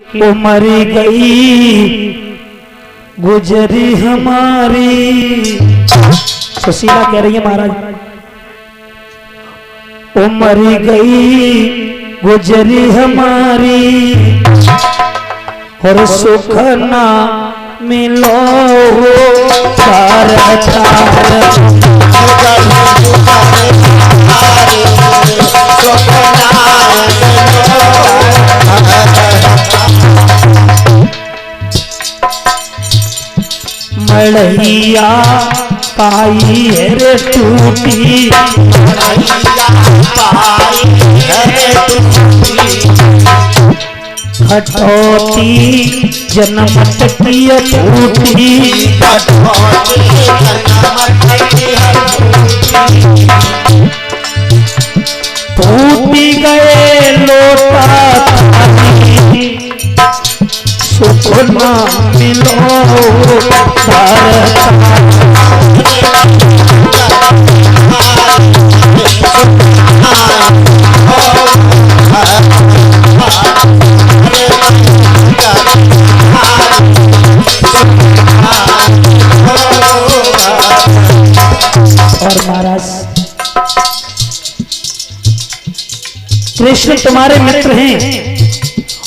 वो मरी गई गुजरी हमारी। सुशीला कह रही है महाराज, वो मरी गई गुजरी हमारी और सुख ना मिलो तार मड़ैया पाई है रे टूटी, खटौती जन्मत की टूटी, टूटी गए लोटा सुख ना मिलो और महाराज कृष्ण तुम्हारे मित्र हैं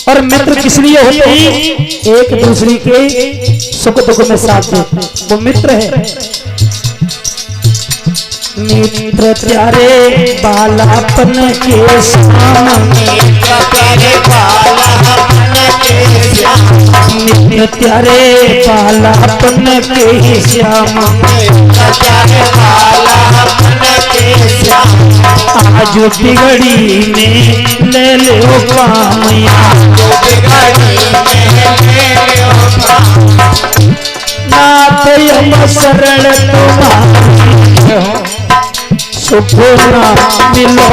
और मित्र किस लिए होते हैं? एक दूसरे के सुख दुख में साथ देते, वो मित्र है। मित्र प्यारे बालापन के श्याम, मित्र प्यारे बालापन के श्याम, आज बिगड़ी में ले लो कामया, नाथ यम शरण तुम्हारी सुख ना मिलो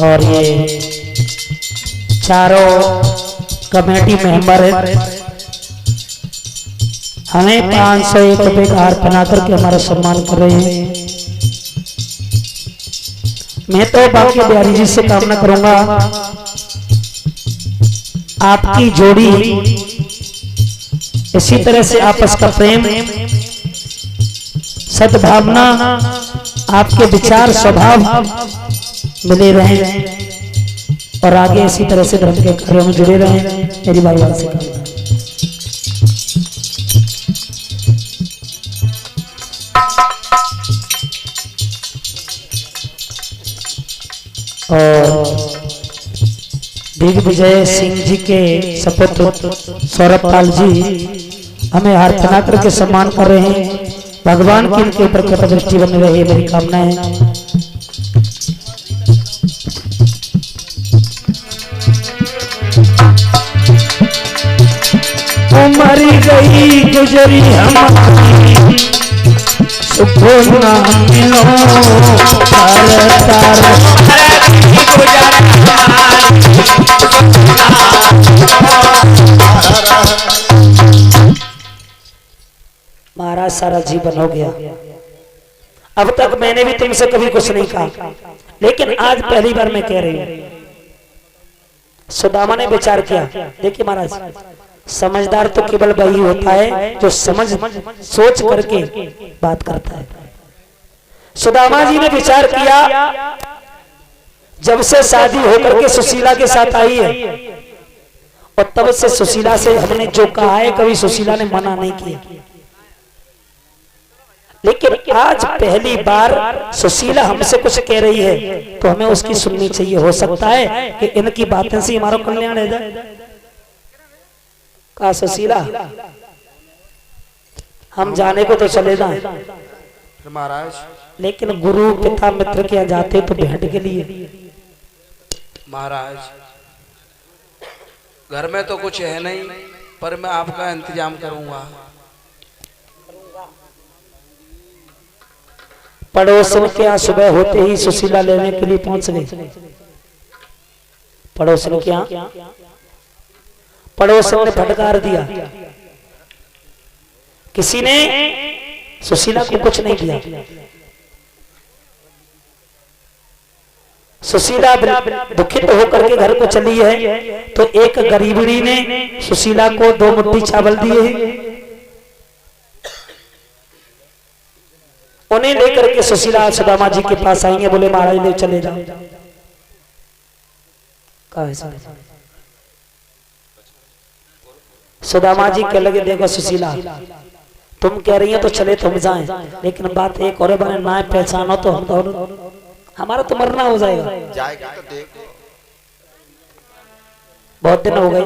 और ये चारों कमेटी मेंबर हमें 501 रुपए का हार पहना करके हमारा सम्मान कर रहे हैं। मैं तो बाकी बिहारी जी से कामना करूंगा आपकी जोड़ी इसी तरह से आपस का प्रेम सद्भावना आपके विचार स्वभाव मिले रहे और आगे इसी तरह से धर्म के कार्यों में जुड़े रहे। मेरी भगवान से कामना। और दिग्विजय सिंह जी के सपुत्र सौरभ पाल जी हमें हार पहना करके सम्मान कर रहे हैं। भगवान की इनके ऊपर कृपा दृष्टि बनी रहे, मेरी कामना है। मरी गई गुजरी हमारी सुख ना मिलो महाराज सारा जीवन हो गया। अब तक मैंने भी तुमसे कभी कुछ नहीं कहा, लेकिन आज पहली बार मैं कह रही हूं। सुदामा ने विचार किया, देखिए महाराज समझदार तो केवल वही होता है जो समझ सोच करके बात करता है। सुदामा जी ने विचार किया, जब से शादी होकर के सुशीला के साथ आई है और तब से सुशीला से हमने जो कहा है कभी सुशीला ने मना नहीं किया, लेकिन आज पहली बार सुशीला हमसे कुछ कह रही है तो हमें उसकी सुननी चाहिए। हो सकता है कि इनकी बातें से हमारा कल्याण हो जाए। का सुशीला हम जाने को तो चले जाएं महाराज, लेकिन गुरु पिता मित्र के यहाँ जाते तो भेंट के लिए महाराज घर में तो कुछ है नहीं, पर मैं आपका इंतजाम करूंगा। पड़ोसन क्या सुबह होते ही सुशीला लेने के लिए पहुंच गए। पड़ोसन क्या, पड़ोसन ने फटकार दिया, किसी ने सुशीला को कुछ नहीं दिया। सुशीला दुखित होकर के घर को चली है, तो एक गरीबड़ी ने सुशीला को 2 मुट्ठी चावल दिए हैं। उन्हें लेकर के सुशीला सुदामा जी के पास आएंगे, बोले महाराज ले चले जाओ। सुदामा जी कह लगे, देखो सुशीला तुम कह रही हो तो चले तुम जाएं, लेकिन बात एक और बने ना पहचानो तो हम दोनों, हमारा तो मरना हो जाएगा। तो देखो बहुत दिन हो गए।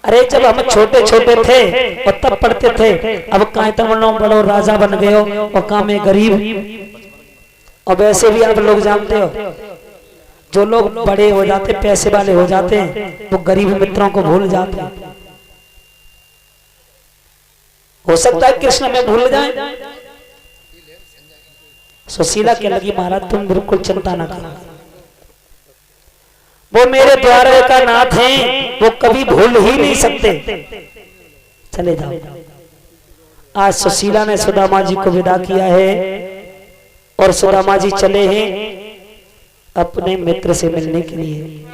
अरे जब हम छोटे छोटे थे और तब पढ़ते थे, अब कहाँ तुम बड़ो राजा बन गए हो और कहाँ में गरीब। और वैसे भी आप लोग जानते हो, जो लोग बड़े हो जाते पैसे वाले हो जाते हैं वो गरीब मित्रों को भूल जाते हैं। हो सकता है कृष्ण में भूल जाए। सुशीला के लगी, महाराज तुम बिल्कुल चिंता ना करना, वो मेरे द्वारे का नाथ हैं, वो कभी भूल ही नहीं सकते, चले जाओ। आज सुशीला ने सुदामा जी को विदा किया है और सुदामा जी चले हैं अपने मित्र से मिलने के लिए।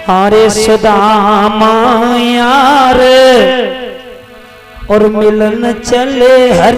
अरे सुदामा यार और मिलन चले हर